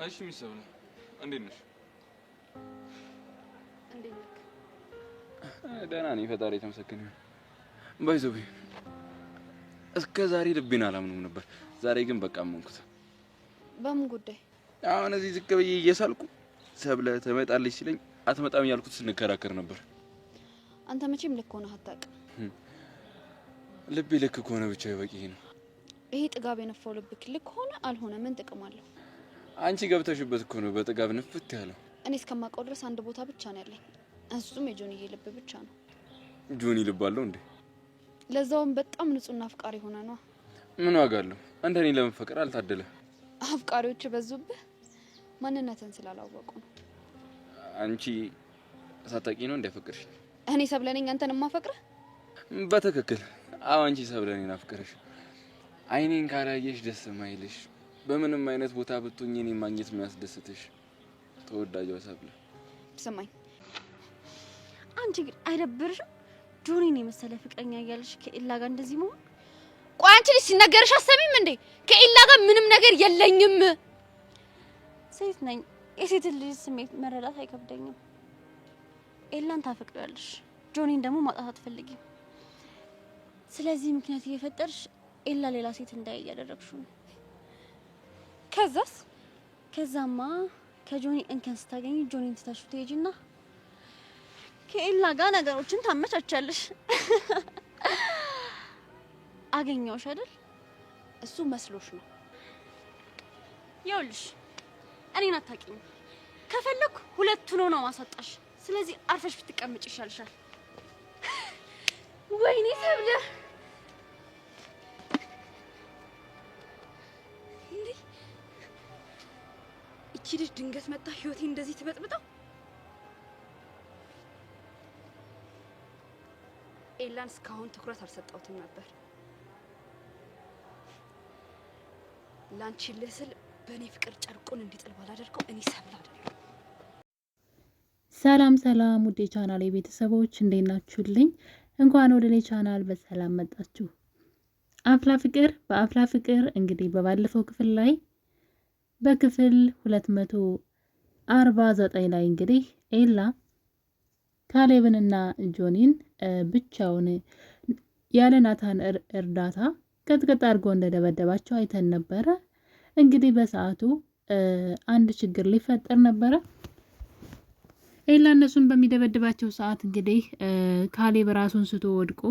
እሺ ሚሰው ነው እንዴት ነሽ? እንዴት ነህ? ደህና ነኝ ፈጣሪ የተመሰገነ ይሁን። ባይዘው እስከ ዛሬ ልቤን አላምንም ነበር። ዛሬ ግን በቃ አመንኩት። በምን ጉዳይ? አሁን እዚህ ዝቅ ብዬ እየሳልኩ ሰብለ ትመጣለች ሲለኝ አትመጣም ያልኩት ስንከራከር ነበር። አንተ መቼም ልክ ሆነህ አታውቅም። ልቤ ልክ ከሆነ ብቻ በቂ ነው። ይሄ ጥጋብ የነፋው ልብክ ልክ ሆነ አልሆነ ምን ጥቅም አለው? አንቺ ገብተሽበት እኮ ነው በጥጋብ ንፍት ያለው። እኔ እስከማውቀው ድረስ አንድ ቦታ ብቻ ነው ያለኝ። እሱም የጆኒዬ ልብ ብቻ ነው። ጆኒ ልብ አለው እንዴ? ለዛውም በጣም ንጹህና አፍቃሪ ሆነ ነው። ምን ዋጋ አለው? እንደኔ ለመፈቀር አልታደለ። አፍቃሪዎች በዙብህ ማንነትን ስላላወቁ ነው። አንቺ ሳታቂ ነው እንዲያፈቅርሽ? እኔ ሰብለነኝ አንተን ማፈቅረህ? በትክክል አዎ፣ አንቺ ሰብለኔን አፍቅረሽ አይኔን ካላየሽ ደስ ማይልሽ በምንም አይነት ቦታ ብትሆኚ እኔን ማግኘት የሚያስደስትሽ ተወዳጇ ሰብለ። ስማኝ፣ አንቺ ግን አይደብርሽም? ጆኒን የመሰለ ፍቅረኛ እያለሽ ከኤላ ጋር እንደዚህ መሆን? ቆይ አንቺ ልጅ ሲነገርሽ አሰሚም እንዴ? ከኤላ ጋር ምንም ነገር የለኝም። ሴት ነኝ። የሴት ልጅ ስሜት መረዳት አይከብደኝም። ኤላን ታፈቅሪያለሽ፣ ጆኒን ደግሞ ማጣት አትፈልጊም። ስለዚህ ምክንያት እየፈጠርሽ ኤላ ሌላ ሴት እንዳይ እያደረግሽው ነው። ከዛማ ከጆኒ እንከን ስታገኝ ጆኒን ትታሹ ትሄጂና ከኤላ ጋር ነገሮችን ታመቻቻለሽ። አገኘውሽ አይደል? እሱ መስሎሽ ነው። ይኸውልሽ እኔን አታውቂኝ። ከፈለኩ ሁለቱን ነው ማሳጣሽ። ስለዚህ አርፈሽ ብትቀመጭ ይሻልሻል። ወይኔ ሰብለ እቺ ልጅ ድንገት መጣ ህይወቴ እንደዚህ ትበጥብጣው። ኤላን እስካሁን ትኩረት አልሰጠውትም ነበር። ላንቺ ልስል በእኔ ፍቅር ጨርቁን እንዲጥል ባላደርገው እኔ ሰብለ አይደለም። ሰላም ሰላም፣ ውዴ ቻናል ቤተሰቦች እንዴት ናችሁልኝ? እንኳን ወደ እኔ ቻናል በሰላም መጣችሁ። አፍላ ፍቅር በአፍላ ፍቅር እንግዲህ በባለፈው ክፍል ላይ በክፍል 249 ላይ እንግዲህ ኤላ ካሌብንና ጆኒን ብቻውን ያለ ናታን እርዳታ ቅጥቅጥ አድርጎ እንደደበደባቸው አይተን ነበረ። እንግዲህ በሰዓቱ አንድ ችግር ሊፈጠር ነበረ። ኤላ እነሱን በሚደበድባቸው ሰዓት እንግዲህ ካሌብ ራሱን ስቶ ወድቆ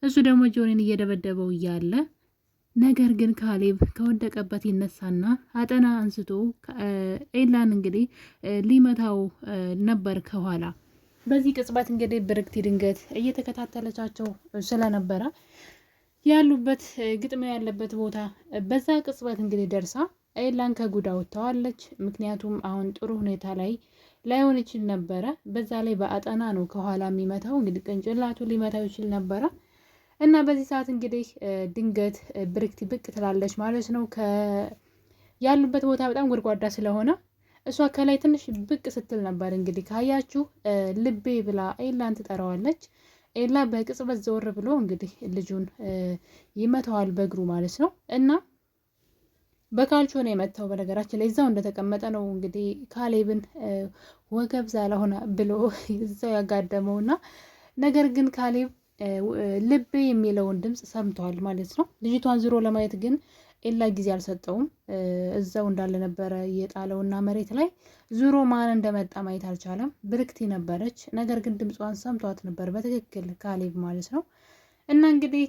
እሱ ደግሞ ጆኒን እየደበደበው እያለ ነገር ግን ካሌብ ከወደቀበት ይነሳና አጠና አንስቶ ኤላን እንግዲህ ሊመታው ነበር ከኋላ። በዚህ ቅጽበት እንግዲህ ብርክቲ ድንገት እየተከታተለቻቸው ስለነበረ ያሉበት ግጥሚያ ያለበት ቦታ በዛ ቅጽበት እንግዲህ ደርሳ ኤላን ከጉዳ ወጥተዋለች። ምክንያቱም አሁን ጥሩ ሁኔታ ላይ ላይሆን ይችል ነበረ። በዛ ላይ በአጠና ነው ከኋላ የሚመታው። እንግዲህ ቅንጭላቱ ሊመታው ይችል ነበረ እና በዚህ ሰዓት እንግዲህ ድንገት ብርክቲ ብቅ ትላለች ማለት ነው። ያሉበት ቦታ በጣም ጎድጓዳ ስለሆነ እሷ ከላይ ትንሽ ብቅ ስትል ነበር። እንግዲህ ካያችሁ ልቤ ብላ ኤላን ትጠራዋለች። ኤላ በቅጽበት ዘወር ብሎ እንግዲህ ልጁን ይመታዋል በእግሩ ማለት ነው። እና በካልቾ ነው የመታው። በነገራችን ላይ እዛው እንደተቀመጠ ነው እንግዲህ ካሌብን ወገብ ዛላሆና ብሎ እዛው ያጋደመውና ነገር ግን ካሌብ ልቤ የሚለውን ድምጽ ሰምቷል ማለት ነው። ልጅቷን ዞሮ ለማየት ግን ኤላ ጊዜ አልሰጠውም። እዛው እንዳለ ነበረ የጣለውና መሬት ላይ ዙሮ ማን እንደመጣ ማየት አልቻለም። ብርክቲ ነበረች። ነገር ግን ድምጿን ሰምቷት ነበር በትክክል ካሌብ ማለት ነው። እና እንግዲህ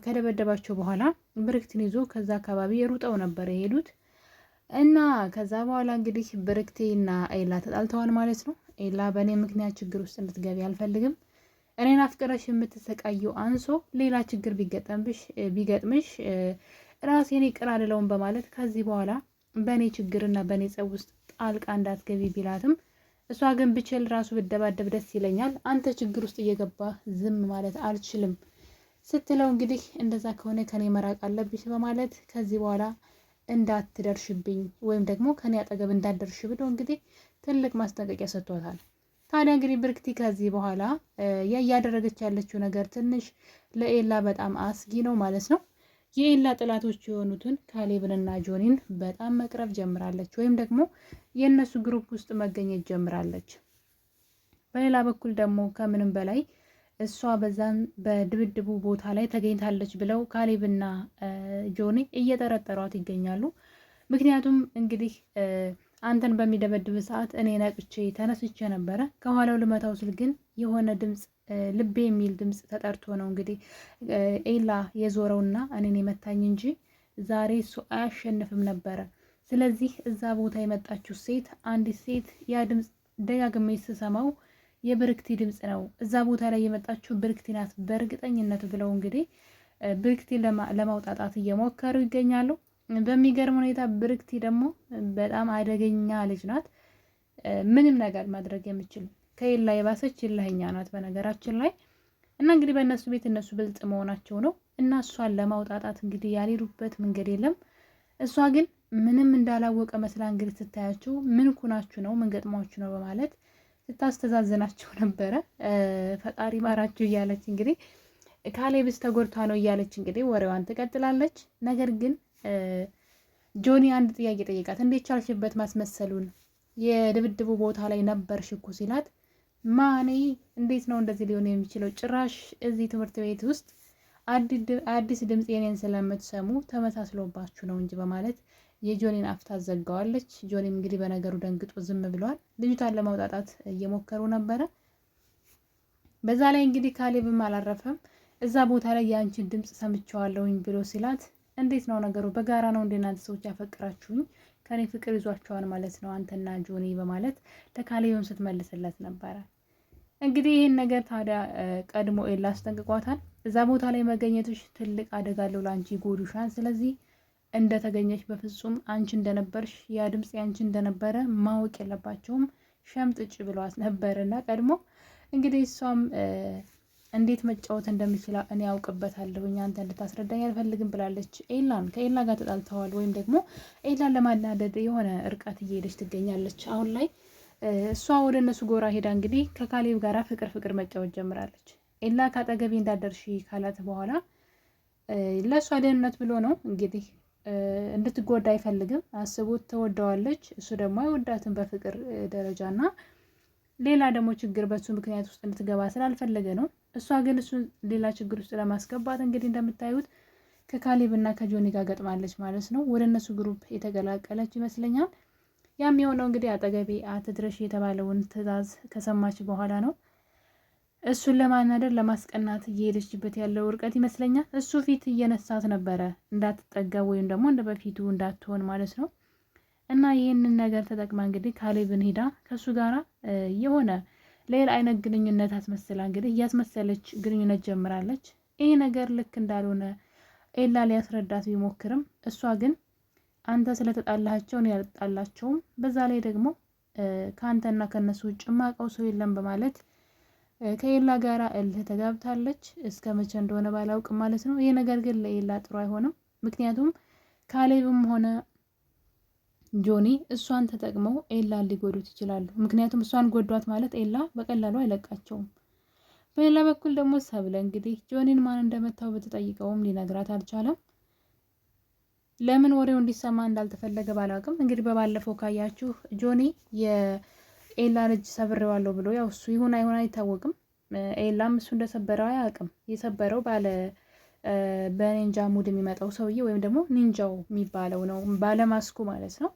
ከደበደባቸው በኋላ ብርክቲን ይዞ ከዛ አካባቢ ሩጠው ነበር የሄዱት። እና ከዛ በኋላ እንግዲህ ብርክቲና ኤላ ተጣልተዋል ማለት ነው። ኤላ በእኔ ምክንያት ችግር ውስጥ እንድትገቢ አልፈልግም፣ እኔን አፍቅረሽ የምትሰቃየው አንሶ ሌላ ችግር ቢገጥምሽ ራሴን ይቅር አልለውም በማለት ከዚህ በኋላ በእኔ ችግርና በእኔ ጸብ ውስጥ ጣልቃ እንዳትገቢ ቢላትም እሷ ግን ብችል ራሱ ብደባደብ ደስ ይለኛል፣ አንተ ችግር ውስጥ እየገባ ዝም ማለት አልችልም ስትለው እንግዲህ እንደዛ ከሆነ ከኔ መራቅ አለብሽ በማለት ከዚህ በኋላ እንዳትደርሽብኝ ወይም ደግሞ ከኔ አጠገብ እንዳትደርሽ ብሎ እንግዲህ ትልቅ ማስጠንቀቂያ ሰጥቷታል። ታዲያ እንግዲህ ብርክቲ ከዚህ በኋላ እያደረገች ያለችው ነገር ትንሽ ለኤላ በጣም አስጊ ነው ማለት ነው። የኤላ ጥላቶች የሆኑትን ካሌብንና ጆኒን በጣም መቅረብ ጀምራለች፣ ወይም ደግሞ የእነሱ ግሩፕ ውስጥ መገኘት ጀምራለች። በሌላ በኩል ደግሞ ከምንም በላይ እሷ በዛን በድብድቡ ቦታ ላይ ተገኝታለች ብለው ካሌብና ጆኒ እየጠረጠሯት ይገኛሉ። ምክንያቱም እንግዲህ አንተን በሚደበድብ ሰዓት እኔ ነቅቼ ተነስቼ ነበረ። ከኋላው ልመታው ስል ግን የሆነ ድምፅ ልቤ የሚል ድምፅ ተጠርቶ ነው እንግዲህ ኤላ የዞረውና እኔን የመታኝ እንጂ ዛሬ እሱ አያሸንፍም ነበረ። ስለዚህ እዛ ቦታ የመጣችው ሴት አንዲት ሴት ያ ድምፅ ደጋግሜ ስሰማው የብርክቲ ድምፅ ነው። እዛ ቦታ ላይ የመጣችው ብርክቲ ናት በእርግጠኝነት ብለው እንግዲህ ብርክቲ ለማውጣጣት እየሞከሩ ይገኛሉ። በሚገርም ሁኔታ ብርክቲ ደግሞ በጣም አደገኛ ልጅ ናት። ምንም ነገር ማድረግ የምችል ከኤላ የባሰች ይለኸኛ ናት በነገራችን ላይ። እና እንግዲህ በእነሱ ቤት እነሱ ብልጥ መሆናቸው ነው እና እሷን ለማውጣጣት እንግዲህ ያልሄዱበት መንገድ የለም። እሷ ግን ምንም እንዳላወቀ መስላ እንግዲህ ስታያቸው ምን ኩናችሁ ነው ምን ገጥሟችሁ ነው በማለት ስታስተዛዝናቸው ነበረ። ፈጣሪ ማራችሁ እያለች እንግዲህ ካሌብስ ተጎድታ ነው እያለች እንግዲህ ወሬዋን ትቀጥላለች። ነገር ግን ጆኒ አንድ ጥያቄ ጠይቃት፣ እንዴት ቻልሽበት ማስመሰሉን የድብድቡ ቦታ ላይ ነበርሽ እኮ ሲላት፣ ማኔ እንዴት ነው እንደዚህ ሊሆን የሚችለው? ጭራሽ እዚህ ትምህርት ቤት ውስጥ አዲስ ድምፅ የኔን ስለምትሰሙ ተመሳስሎባችሁ ነው እንጂ በማለት የጆኒን አፍታ ዘጋዋለች። ጆኒም እንግዲህ በነገሩ ደንግጦ ዝም ብለዋል። ልጅቷን ለማውጣጣት እየሞከሩ ነበረ። በዛ ላይ እንግዲህ ካሌብም አላረፈም። እዛ ቦታ ላይ የአንቺን ድምፅ ሰምቸዋለሁኝ ብሎ ሲላት፣ እንዴት ነው ነገሩ? በጋራ ነው እንደ እናንተ ሰዎች ያፈቅራችሁኝ? ከኔ ፍቅር ይዟቸዋል ማለት ነው አንተና ጆኒ በማለት ለካሌብም ስትመልስለት ነበረ። እንግዲህ ይህን ነገር ታዲያ ቀድሞ ኤላ አስጠንቅቋታል። እዛ ቦታ ላይ መገኘትሽ ትልቅ አደጋ አለው፣ ለአንቺ ይጎዱሻል። ስለዚህ እንደተገኘች በፍጹም አንቺ እንደነበርሽ ያ ድምፅ ያንቺ እንደነበረ ማወቅ የለባቸውም ሸምጥጭ ብሏት ነበርና ቀድሞ እንግዲህ እሷም እንዴት መጫወት እንደምችል እኔ ያውቅበታለሁኝ አንተ እንድታስረዳኝ አልፈልግም ብላለች። ከኤላ ጋር ተጣልተዋል፣ ወይም ደግሞ ኤላን ለማናደድ የሆነ እርቀት እየሄደች ትገኛለች። አሁን ላይ እሷ ወደ እነሱ ጎራ ሄዳ እንግዲህ ከካሌብ ጋር ፍቅር መጫወት ጀምራለች። ኤላ ካጠገቤ እንዳደርሺ ካላት በኋላ ለእሷ ደህንነት ብሎ ነው እንግዲህ እንድትጎዳ አይፈልግም። አስቡት፣ ተወደዋለች፣ እሱ ደግሞ አይወዳትም በፍቅር ደረጃና ሌላ ደግሞ ችግር በሱ ምክንያት ውስጥ እንድትገባ ስላልፈለገ ነው። እሷ ግን እሱን ሌላ ችግር ውስጥ ለማስገባት እንግዲህ እንደምታዩት ከካሌብ እና ከጆኒ ጋር ገጥማለች ማለት ነው። ወደ እነሱ ግሩፕ የተቀላቀለች ይመስለኛል። ያም የሆነው እንግዲህ አጠገቤ አትድረሽ የተባለውን ትዕዛዝ ከሰማች በኋላ ነው። እሱን ለማናደር ለማስቀናት እየሄደችበት ያለው እርቀት ይመስለኛል። እሱ ፊት እየነሳት ነበረ እንዳትጠጋ ወይም ደግሞ እንደ በፊቱ እንዳትሆን ማለት ነው። እና ይህንን ነገር ተጠቅማ እንግዲህ ካሌብን ሂዳ ከእሱ ጋራ የሆነ ሌላ አይነት ግንኙነት አስመስላ እንግዲህ እያስመሰለች ግንኙነት ጀምራለች። ይህ ነገር ልክ እንዳልሆነ ኤላ ሊያስረዳት ቢሞክርም እሷ ግን አንተ ስለተጣላቸው እኔ ያልጣላቸውም፣ በዛ ላይ ደግሞ ከአንተና ከነሱ ውጭ ማውቀው ሰው የለም በማለት ከኤላ ጋር እልህ ተጋብታለች። እስከ መቼ እንደሆነ ባላውቅም ማለት ነው። ይሄ ነገር ግን ለኤላ ጥሩ አይሆንም። ምክንያቱም ካሌብም ሆነ ጆኒ እሷን ተጠቅመው ኤላን ሊጎዱት ይችላሉ። ምክንያቱም እሷን ጎዷት ማለት ኤላ በቀላሉ አይለቃቸውም። በሌላ በኩል ደግሞ ሰብለ እንግዲህ ጆኒን ማን እንደመታው ብትጠይቀውም ሊነግራት አልቻለም። ለምን ወሬው እንዲሰማ እንዳልተፈለገ ባላውቅም እንግዲህ በባለፈው ካያችሁ ጆኒ የኤላን እጅ ሰብሬዋለሁ ብሎ ያው እሱ ይሁን አይሆን አይታወቅም። ኤላም እሱ እንደሰበረው አያውቅም። የሰበረው በኒንጃ ሙድ የሚመጣው ሰውዬ ወይም ደግሞ ኒንጃው የሚባለው ነው፣ ባለማስኩ ማለት ነው።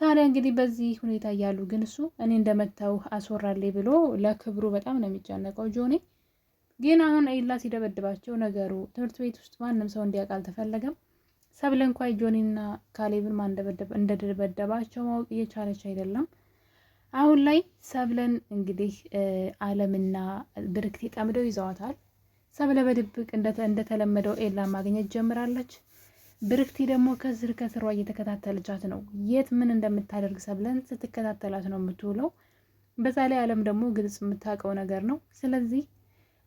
ታዲያ እንግዲህ በዚህ ሁኔታ እያሉ ግን እሱ እኔ እንደመታው አስወራልኝ ብሎ ለክብሩ በጣም ነው የሚጨነቀው ጆኒ። ግን አሁን ኤላ ሲደበድባቸው ነገሩ ትምህርት ቤት ውስጥ ማንም ሰው እንዲያውቅ አልተፈለገም። ሰብለ እንኳን ጆኒና ካሌብን ማን እንደደበደባቸው ማወቅ እየቻለች አይደለም። አሁን ላይ ሰብለን እንግዲህ አለምና ብርክቲ ጠምደው ይዘዋታል። ሰብለ በድብቅ እንደተለመደው ኤላ ማግኘት ጀምራለች። ብርክቲ ደግሞ ከስሯ እየተከታተለቻት ነው። የት ምን እንደምታደርግ ሰብለን ስትከታተላት ነው የምትውለው። በዛ ላይ አለም ደግሞ ግልጽ የምታውቀው ነገር ነው። ስለዚህ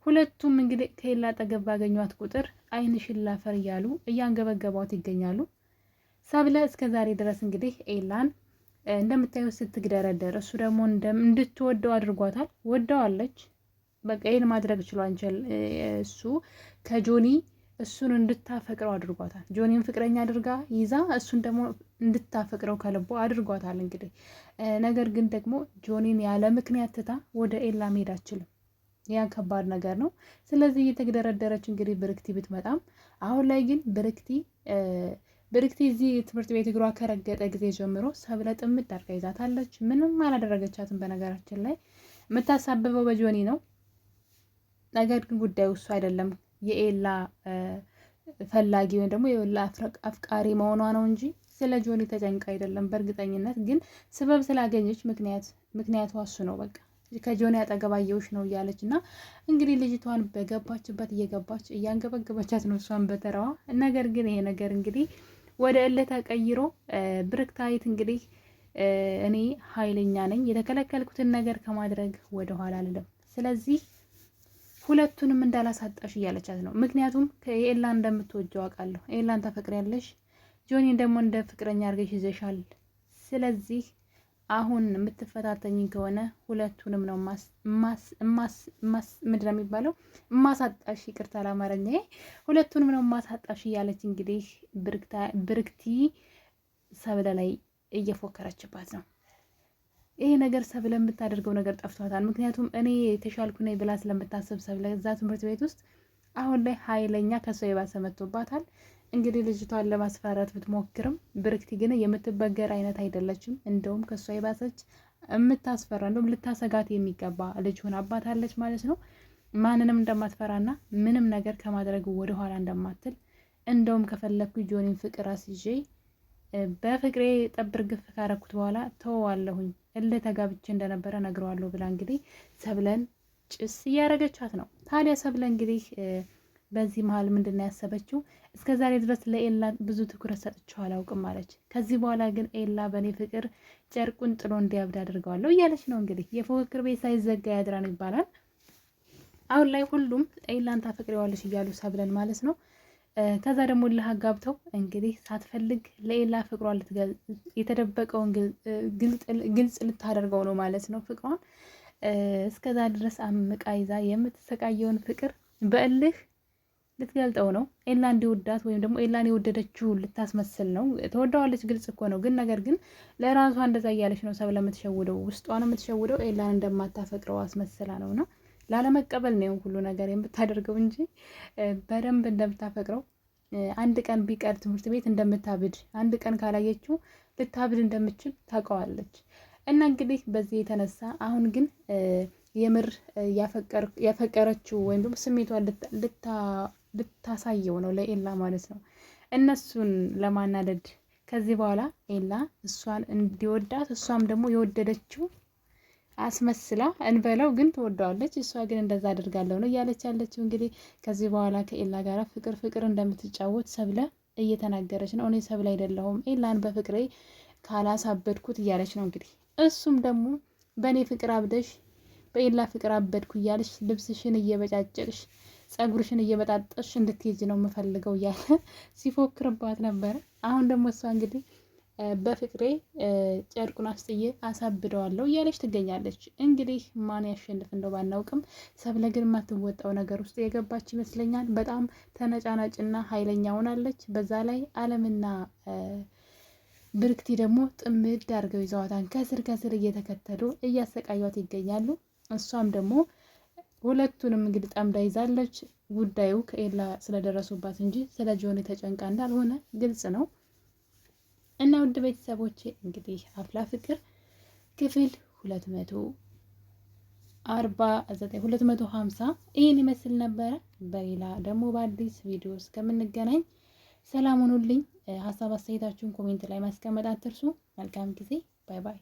ሁለቱም እንግዲህ ከኤላ አጠገብ ባገኟት ቁጥር ዓይንሽን ላፈር እያሉ እያንገበገቧት ይገኛሉ። ሰብለ እስከ ዛሬ ድረስ እንግዲህ ኤላን እንደምታዩት ስትግደረደር፣ እሱ ደግሞ እንድትወደው አድርጓታል። ወደዋለች። በቃ ይህን ማድረግ ችሏል። እሱ ከጆኒ እሱን እንድታፈቅረው አድርጓታል። ጆኒን ፍቅረኛ አድርጋ ይዛ እሱን ደግሞ እንድታፈቅረው ከልቦ አድርጓታል። እንግዲህ ነገር ግን ደግሞ ጆኒን ያለ ምክንያት ትታ ወደ ኤላ መሄድ አትችልም። ያ ከባድ ነገር ነው። ስለዚህ እየተግደረደረች እንግዲህ ብርክቲ ብትመጣም አሁን ላይ ግን ብርክቲ እዚህ ትምህርት ቤት እግሯ ከረገጠ ጊዜ ጀምሮ ሰብለ ጥምድ አድርጋ ይዛታለች። ምንም አላደረገቻትም። በነገራችን ላይ የምታሳብበው በጆኒ ነው። ነገር ግን ጉዳዩ እሱ አይደለም። የኤላ ፈላጊ ወይም ደግሞ የኤላ አፍቃሪ መሆኗ ነው እንጂ ስለ ጆኒ ተጨንቃ አይደለም። በእርግጠኝነት ግን ስበብ ስላገኘች ምክንያቷ እሱ ነው። በቃ ከጆኒ አጠገባየውሽ ነው እያለች እና እንግዲህ ልጅቷን በገባችበት እየገባች እያንገበገበቻት ነው እሷን በተራዋ። ነገር ግን ይሄ ነገር እንግዲህ ወደ እልህ ተቀይሮ ብርክታይት እንግዲህ እኔ ኃይለኛ ነኝ፣ የተከለከልኩትን ነገር ከማድረግ ወደኋላ አልልም፣ ስለዚህ ሁለቱንም እንዳላሳጣሽ እያለቻት ነው። ምክንያቱም ከኤላን እንደምትወጀው አውቃለሁ። ኤላን ታፈቅሪያለሽ፣ ጆኒን ደግሞ እንደ ፍቅረኛ አድርገሽ ይዘሻል። ስለዚህ አሁን የምትፈታተኝን ከሆነ ሁለቱንም ነው ምንድን ነው የሚባለው ማሳጣሽ፣ ይቅርታ ለአማርኛ፣ ሁለቱንም ነው ማሳጣሽ እያለች እንግዲህ ብርክቲ ሰብለ ላይ እየፎከረችባት ነው። ይሄ ነገር ሰብለ የምታደርገው ነገር ጠፍቷታል። ምክንያቱም እኔ የተሻልኩ ነኝ ብላ ስለምታስብ ሰብለ እዛ ትምህርት ቤት ውስጥ አሁን ላይ ኃይለኛ ከሷ የባሰ መጥቶባታል። እንግዲህ ልጅቷን ለማስፈራራት ብትሞክርም ብርክቲ ግን የምትበገር አይነት አይደለችም። እንደውም ከሷ የባሰች የምታስፈራ እንደውም ልታሰጋት የሚገባ ልጅ ሆናባታለች ማለት ነው። ማንንም እንደማትፈራና ምንም ነገር ከማድረግ ወደኋላ እንደማትል እንደውም ከፈለኩ ጆኒን ፍቅር አስይዤ በፍቅሬ ጠብር ግፍ ካረኩት በኋላ ተወዋለሁኝ እልህ ተጋብቼ እንደነበረ ነግረዋለሁ ብላ እንግዲህ ሰብለን ጭስ እያረገቻት ነው። ታዲያ ሰብለ እንግዲህ በዚህ መሀል ምንድን ነው ያሰበችው? እስከ ዛሬ ድረስ ለኤላ ብዙ ትኩረት ሰጥቼው አላውቅም አለች። ከዚህ በኋላ ግን ኤላ በእኔ ፍቅር ጨርቁን ጥሎ እንዲያብድ አድርገዋለሁ እያለች ነው። እንግዲህ የፉክክር ቤት ሳይዘጋ ያድራን ይባላል። አሁን ላይ ሁሉም ኤላን ታፈቅሪዋለች እያሉ ሰብለን ማለት ነው። ከዛ ደግሞ ለሀጋብተው እንግዲህ ሳትፈልግ ለኤላ ፍቅሯ የተደበቀውን ግልጽ ልታደርገው ነው ማለት ነው። ፍቅሯን እስከዛ ድረስ አምቃ ይዛ የምትሰቃየውን ፍቅር በእልህ ልትገልጠው ነው። ኤላ እንዲወዳት ወይም ደግሞ ኤላን የወደደችው ልታስመስል ነው። ተወዳዋለች፣ ግልጽ እኮ ነው። ግን ነገር ግን ለራሷ እንደዛ እያለች ነው ሰብለ የምትሸውደው። ውስጧን የምትሸውደው ኤላን እንደማታፈቅረው አስመስላ ነው እና ላለመቀበል ነው ሁሉ ነገር የምታደርገው እንጂ በደንብ እንደምታፈቅረው፣ አንድ ቀን ቢቀር ትምህርት ቤት እንደምታብድ፣ አንድ ቀን ካላየችው ልታብድ እንደምችል ታውቀዋለች። እና እንግዲህ በዚህ የተነሳ አሁን ግን የምር ያፈቀረችው ወይም ደግሞ ስሜቷን ልታሳየው ነው ለኤላ ማለት ነው። እነሱን ለማናደድ ከዚህ በኋላ ኤላ እሷን እንዲወዳት እሷም ደግሞ የወደደችው አስመስላ እንበለው ግን ትወደዋለች። እሷ ግን እንደዛ አድርጋለሁ ነው እያለች ያለችው። እንግዲህ ከዚህ በኋላ ከኤላ ጋር ፍቅር እንደምትጫወት ሰብለ እየተናገረች ነው። እኔ ሰብለ አይደለሁም ኤላን በፍቅሬ ካላሳበድኩት እያለች ነው። እንግዲህ እሱም ደግሞ በእኔ ፍቅር አብደሽ በኤላ ፍቅር አበድኩ እያለሽ ልብስሽን እየበጫጨቅሽ ጸጉርሽን እየበጣጠሽ እንድትሄጂ ነው የምፈልገው እያለ ሲፎክርባት ነበረ። አሁን ደግሞ እሷ እንግዲህ በፍቅሬ ጨርቁን አስጥዬ አሳብደዋለሁ እያለች ትገኛለች። እንግዲህ ማን ያሸንፍ እንደው ባናውቅም ሰብለ ግን የማትወጣው ነገር ውስጥ የገባች ይመስለኛል። በጣም ተነጫናጭና ኃይለኛ ሆናለች። በዛ ላይ አለምና ብርክቲ ደግሞ ጥምድ አድርገው ይዘዋታን ከስር እየተከተሉ እያሰቃዩት ይገኛሉ። እሷም ደግሞ ሁለቱንም እንግዲህ ጠምዳ ይዛለች። ጉዳዩ ከኤላ ስለደረሱባት እንጂ ስለ ጆኒ ተጨንቃ እንዳልሆነ ግልጽ ነው። እና ውድ ቤተሰቦቼ እንግዲህ አፍላ ፍቅር ክፍል 250 ይህን ይመስል ነበረ። በሌላ ደግሞ በአዲስ ቪዲዮ እስከምንገናኝ ሰላም ሁኑልኝ። ሀሳብ አስተያየታችሁን ኮሜንት ላይ ማስቀመጥ አትርሱ። መልካም ጊዜ። ባይ ባይ።